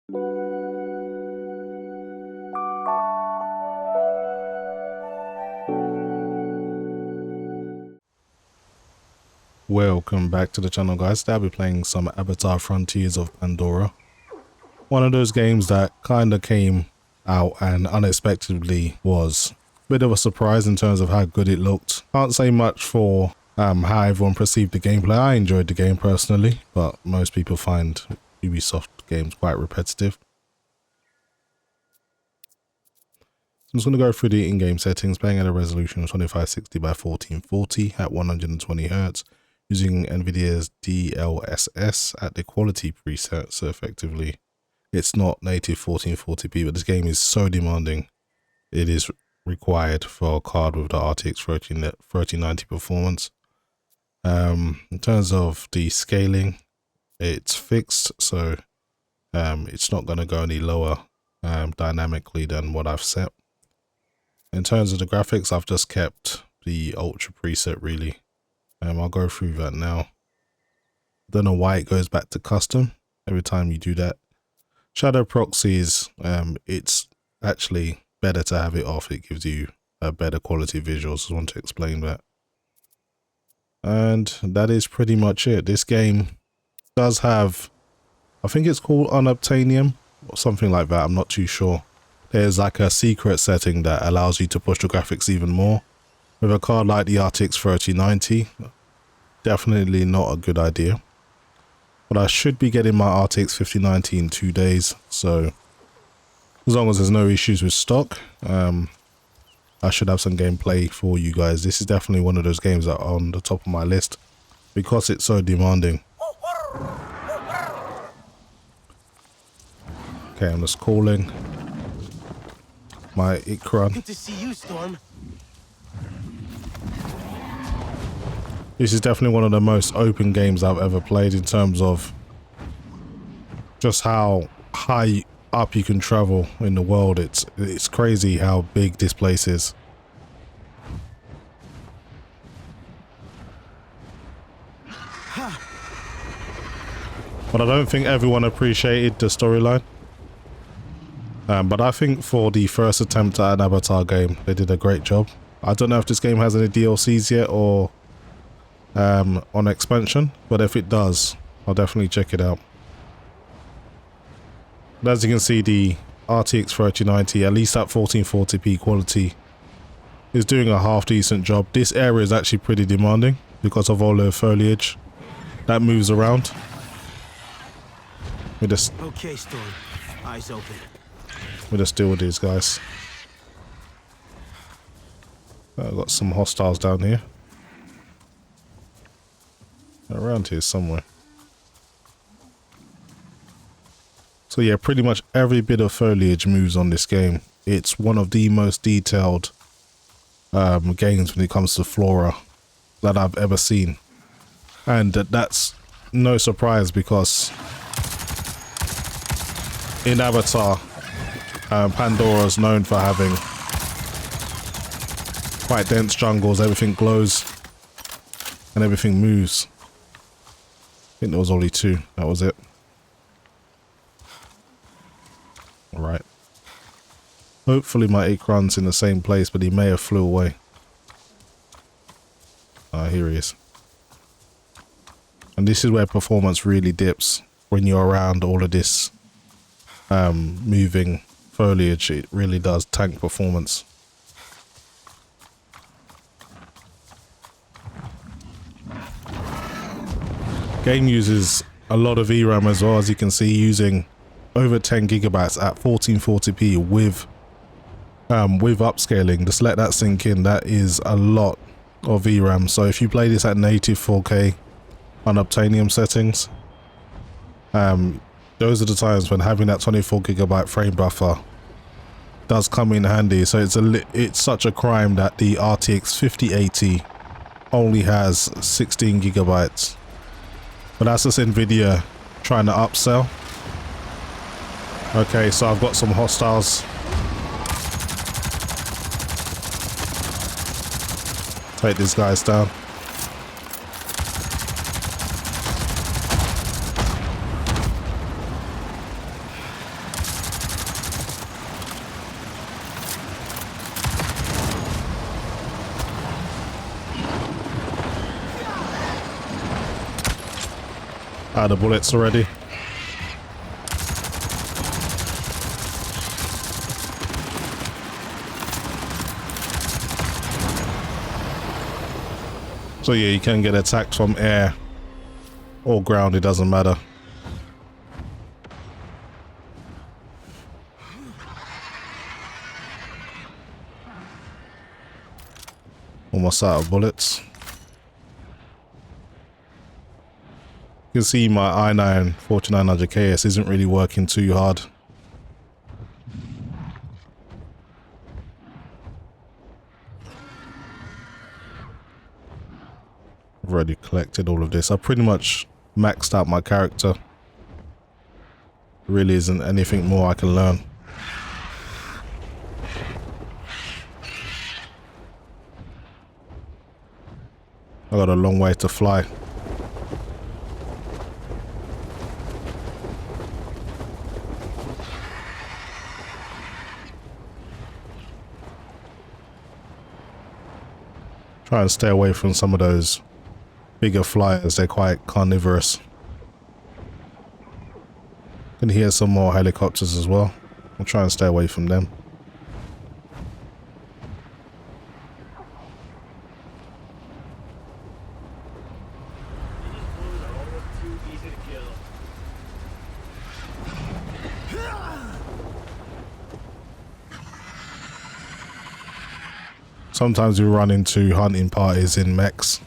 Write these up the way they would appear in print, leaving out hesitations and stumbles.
Welcome back to the channel, guys. Today I'll be playing some Avatar Frontiers of Pandora. One of those games that kind of came out and unexpectedly was a bit of a surprise in terms of how good it looked. Can't say much for how everyone perceived the gameplay. I enjoyed the game personally, but most people find Ubisoft games quite repetitive. I'm just going to go through the in-game settings, playing at a resolution of 2560 by 1440 at 120 Hz. Using NVIDIA's DLSS at the quality preset, so effectively it's not native 1440p, but this game is so demanding it is required for a card with the RTX 3090 performance. In terms of the scaling, it's fixed, so it's not going to go any lower dynamically than what I've set. In terms of the graphics, I've just kept the ultra preset really. I'll go through that now. Don't know why it goes back to custom every time you do that. Shadow proxies, it's actually better to have it off. It gives you a better quality visuals. Just want to explain that. And that is pretty much it. This game does have, I think it's called Unobtainium or something like that. I'm not too sure. There's like a secret setting that allows you to push the graphics even more. With a card like the RTX 3090, definitely not a good idea. But I should be getting my RTX 5090 in 2 days, so as long as there's no issues with stock, I should have some gameplay for you guys. This is definitely one of those games that are on the top of my list because it's so demanding. Okay, I'm just calling my Ikran. Good to see you, Storm. This is definitely one of the most open games I've ever played in terms of just how high up you can travel in the world. It's crazy how big this place is. But I don't think everyone appreciated the storyline. But I think for the first attempt at an Avatar game, they did a great job. I don't know if this game has any DLCs yet or on expansion, but if it does, I'll definitely check it out. But as you can see, the RTX 3090, at least at 1440p quality, is doing a half decent job. This area is actually pretty demanding because of all the foliage that moves around. We just Okay, Storm. Eyes open. We just deal with these guys. I've got some hostiles down here. Around here somewhere. So yeah, pretty much every bit of foliage moves on this game. It's one of the most detailed games when it comes to flora that I've ever seen. And that's no surprise because in Avatar, Pandora is known for having quite dense jungles. Everything glows and everything moves. I think there was only two. That was it. Alright. Hopefully my Ikran's in the same place, but he may have flew away. Ah, here he is. And this is where performance really dips. When you're around all of this moving foliage, it really does tank performance. Game uses a lot of VRAM as well, as you can see, using over 10 gigabytes at 1440p with upscaling. Just let that sink in. That is a lot of VRAM. So if you play this at native 4K unobtainium settings, those are the times when having that 24 gigabyte frame buffer does come in handy. So it's such a crime that the RTX 5080 only has 16 gigabytes. But that's just NVIDIA trying to upsell. Okay, so I've got some hostiles. Take these guys down. Out of bullets already. So yeah, you can get attacked from air or ground, it doesn't matter. Almost out of bullets. You can see my i9 4900KS isn't really working too hard. I've already collected all of this. I pretty much maxed out my character. There really isn't anything more I can learn. I got a long way to fly. Try and stay away from some of those bigger flyers, they're quite carnivorous. Can hear some more helicopters as well. I'll try and stay away from them. Sometimes we run into hunting parties in mechs.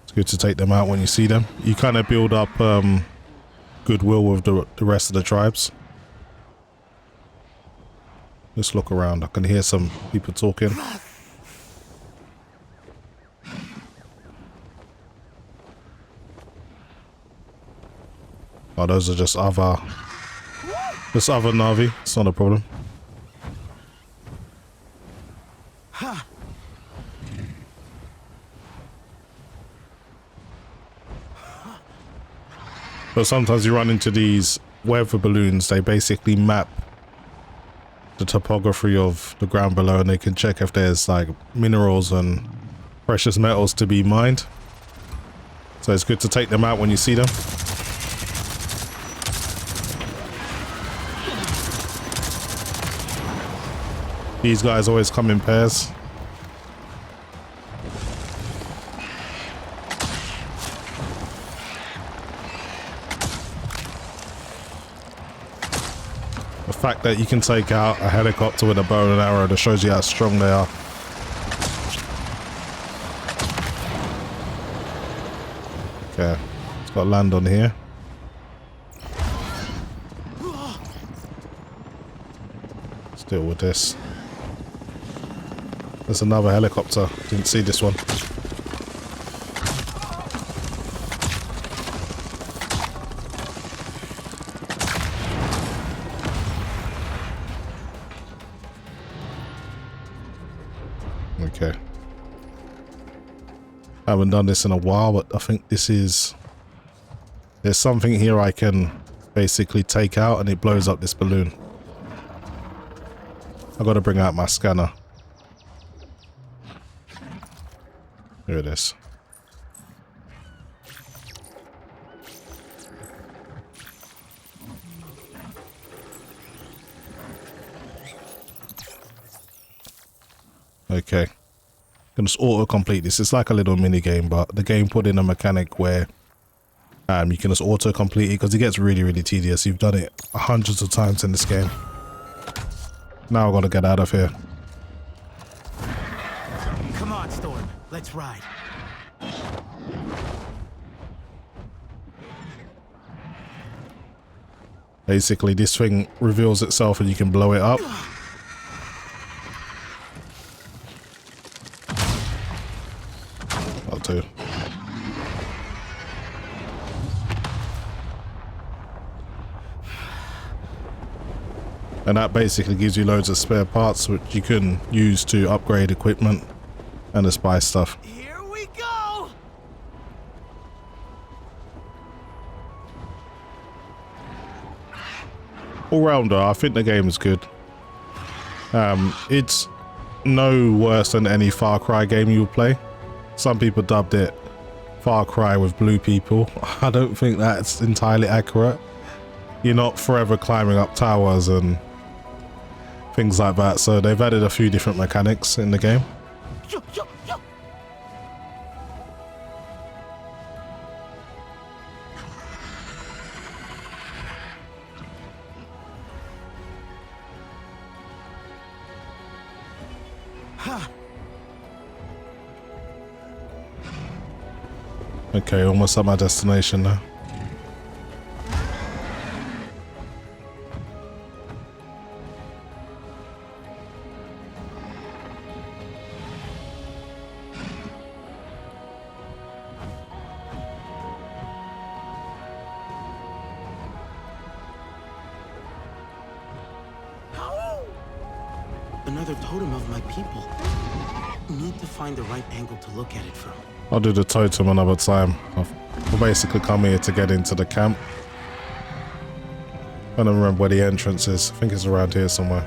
It's good to take them out when you see them. You kind of build up goodwill with the rest of the tribes. Just look around. I can hear some people talking. Oh, those are just other Navi. It's not a problem. But sometimes you run into these weather balloons. They basically map the topography of the ground below, and they can check if there's like minerals and precious metals to be mined. So it's good to take them out when you see them. These guys always come in pairs. The fact that you can take out a helicopter with a bow and arrow, that shows you how strong they are. Okay, it's got to land on here. Let's deal with this. There's another helicopter. Didn't see this one. Okay. I haven't done this in a while, but I think this is... There's something here I can basically take out and it blows up this balloon. I've got to bring out my scanner. Here it is. Okay. Can just auto-complete this. It's like a little mini game, but the game put in a mechanic where you can just auto-complete it because it gets really, really tedious. You've done it hundreds of times in this game. Now I've got to get out of here. Come on, Storm. Let's ride. Basically, this thing reveals itself and you can blow it up. I'll do. And that basically gives you loads of spare parts which you can use to upgrade equipment and to buy stuff. Here we go. All rounder, I think the game is good. It's no worse than any Far Cry game you would play. Some people dubbed it Far Cry with blue people. I don't think that's entirely accurate. You're not forever climbing up towers and things like that, so they've added a few different mechanics in the game. Okay, almost at my destination now. Another totem of my people. Need to find the right angle to look at it from. I'll do the totem another time. I'll basically come here to get into the camp. I don't remember where the entrance is. I think it's around here somewhere.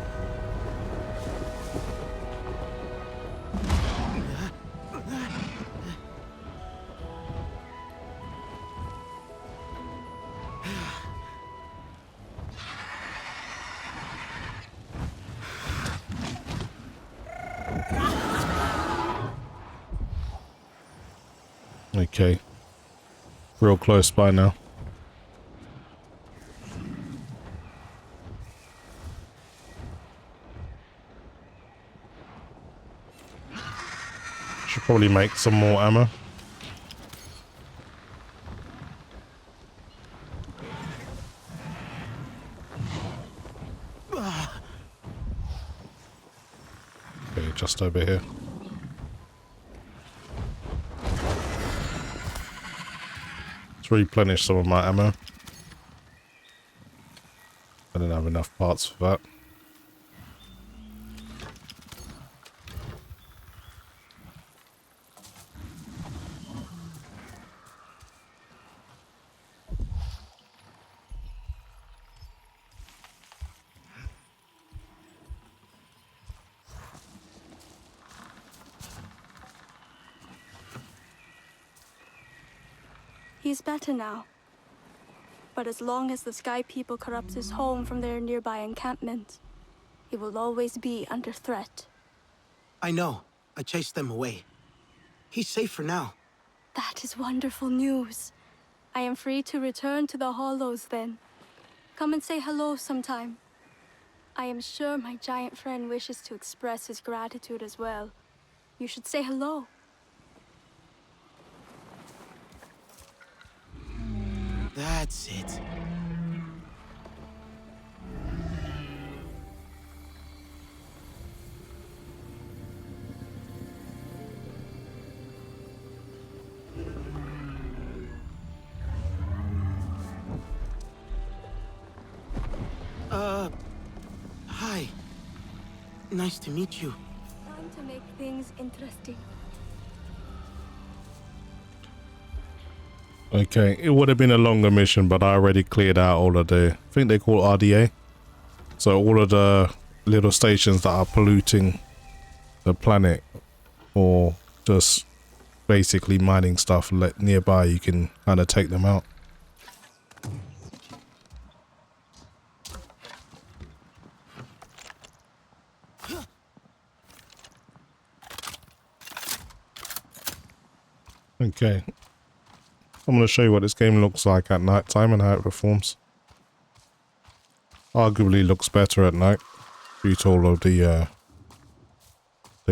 Okay, real close by now. Should probably make some more ammo. Okay, just over here. Let's replenish some of my ammo. I don't have enough parts for that. He's better now. But as long as the Sky People corrupt his home from their nearby encampment, he will always be under threat. I know. I chased them away. He's safe for now. That is wonderful news. I am free to return to the Hollows then. Come and say hello sometime. I am sure my giant friend wishes to express his gratitude as well. You should say hello. That's it. Hi. Nice to meet you. Time to make things interesting. Okay, it would have been a longer mission, but I already cleared out all of the, I think they call it RDA. So all of the little stations that are polluting the planet or just basically mining stuff nearby, you can kind of take them out. Okay. I'm going to show you what this game looks like at night time and how it performs. Arguably looks better at night due to all of the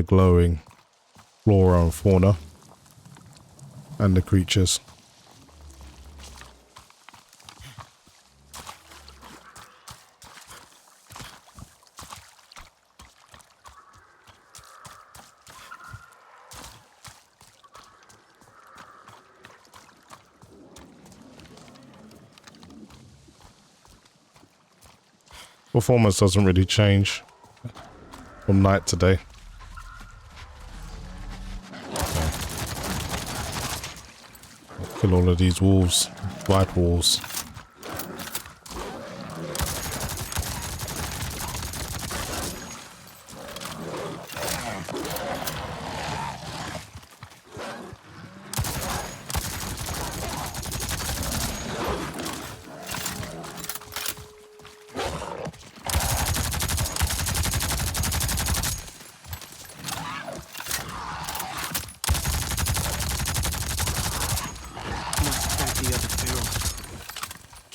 glowing flora and fauna and the creatures. Performance doesn't really change from night to day. I'll kill all of these wolves, viper wolves.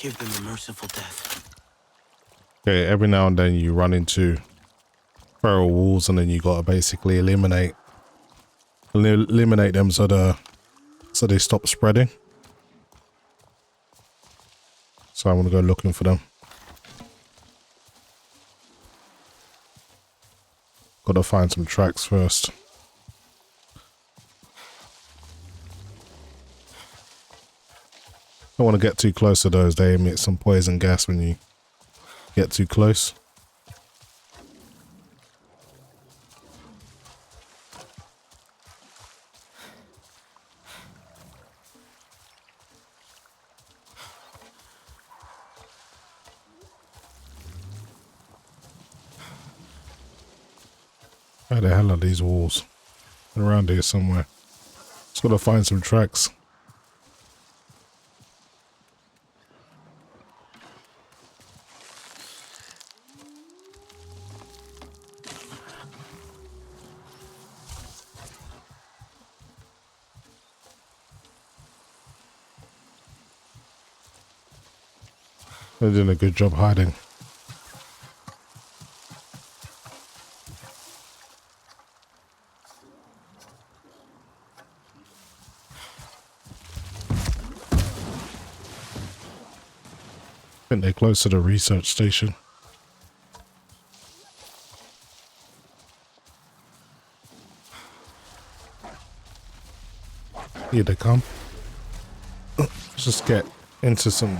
Give them a merciful death. Okay, every now and then you run into feral walls, and then you gotta basically eliminate them so they stop spreading. So I'm gonna go looking for them. Gotta find some tracks first. Don't want to get too close to those. They emit some poison gas when you get too close. Where the hell are these walls? Around here somewhere. Just gotta find some tracks. They're doing a good job hiding. I think they're close to the research station. Here they come. Let's just get into some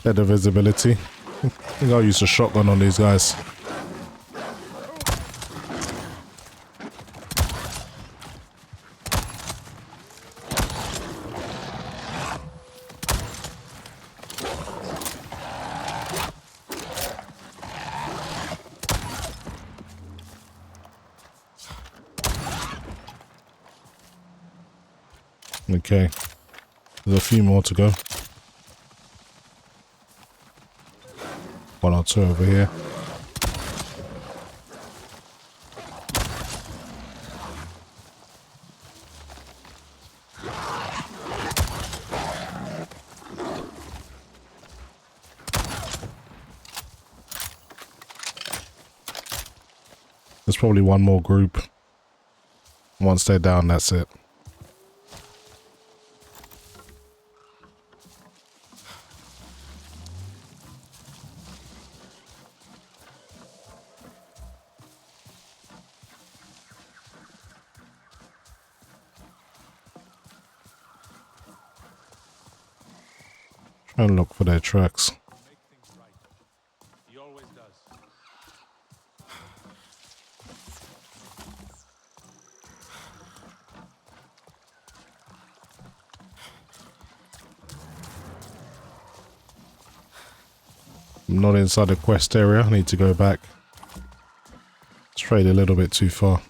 better visibility. I think I'll use a shotgun on these guys. Okay, there's a few more to go. One or two over here. There's probably one more group. Once they're down, that's it. Try and look for their tracks. He always does. I'm not inside the quest area. I need to go back. Strayed a little bit too far.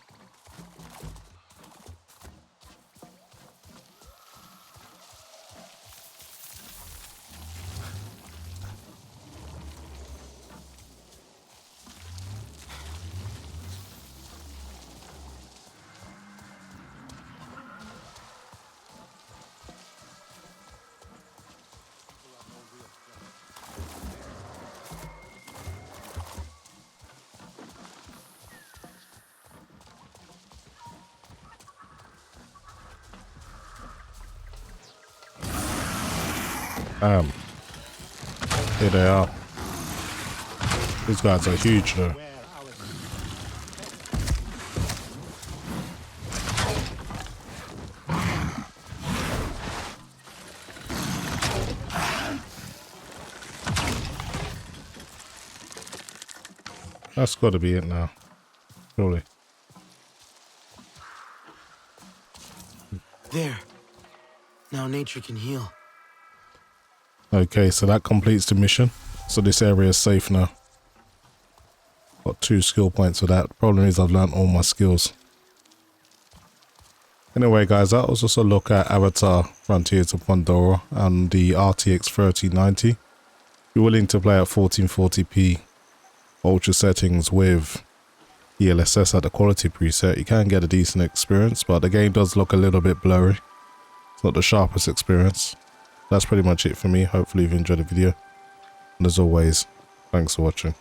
Here they are. These guys are huge though. That's got to be it now, surely. There. Now nature can heal. Okay, so that completes the mission. So this area is safe now. Got 2 skill points for that. Problem is I've learned all my skills. Anyway guys, that was just a look at Avatar Frontiers of Pandora and the RTX 3090. If you're willing to play at 1440p ultra settings with DLSS at the quality preset, you can get a decent experience, but the game does look a little bit blurry. It's not the sharpest experience. that's pretty much it for me. Hopefully you've enjoyed the video. And as always, thanks for watching.